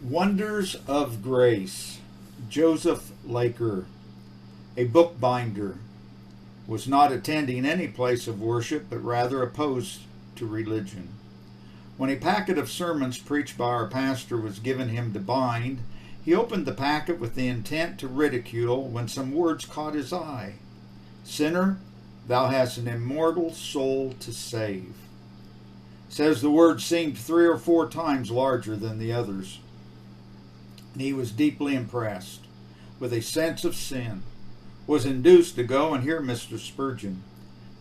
Wonders of Grace. Joseph Laker, a bookbinder, was not attending any place of worship, but rather opposed to religion. When a packet of sermons preached by our pastor was given him to bind, he opened the packet with the intent to ridicule when some words caught his eye. "Sinner, thou hast an immortal soul to save." Says the word seemed 3 or 4 times larger than the others. And he was deeply impressed with a sense of sin, was induced to go and hear Mr. Spurgeon.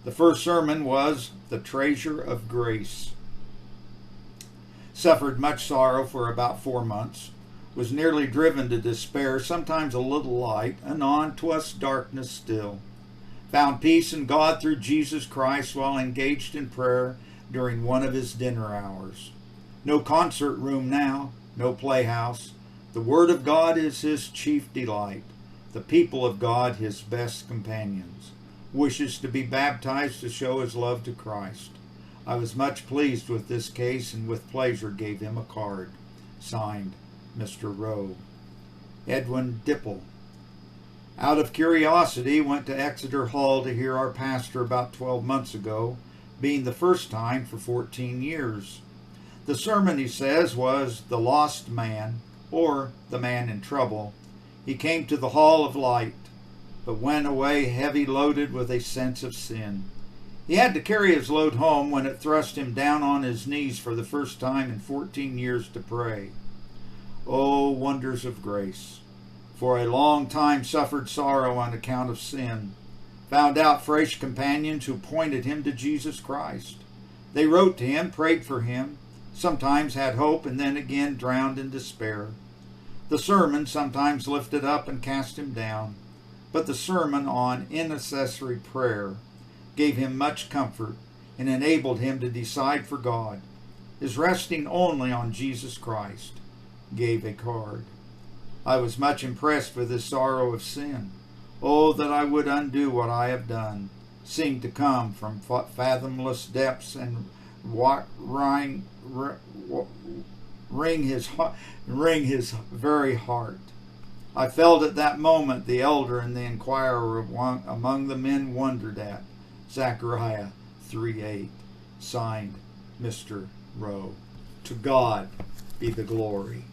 The first sermon was The Treasure of Grace. Suffered much sorrow for about 4 months, was nearly driven to despair, sometimes a little light, anon 'twas darkness still. Found peace in God through Jesus Christ while engaged in prayer during one of his dinner hours. No concert room now, no playhouse. The Word of God is his chief delight, the people of God his best companions. Wishes to be baptized to show his love to Christ. I was much pleased with this case and with pleasure gave him a card. Signed, Mr. Rowe. Edwin Dipple. Out of curiosity, went to Exeter Hall to hear our pastor about 12 months ago, being the first time for 14 years. The sermon, he says, was The Lost Man, or The Man in Trouble. He came to the hall of light, but went away heavy loaded with a sense of sin. He had to carry his load home when it thrust him down on his knees for the first time in 14 years to pray. Oh, wonders of grace! For a long time suffered sorrow on account of sin. Found out fresh companions who pointed him to Jesus Christ. They wrote to him, prayed for him, sometimes had hope and then again drowned in despair. The sermon sometimes lifted up and cast him down, but the sermon on intercessory prayer gave him much comfort and enabled him to decide for God. His resting only on Jesus Christ gave a card. I was much impressed with his sorrow of sin. Oh, that I would undo what I have done. Seemed to come from fathomless depths and wring his very heart. I felt at that moment the elder and the inquirer among the men wondered at. Zechariah 3:8. Signed, Mr. Rowe. To God be the glory.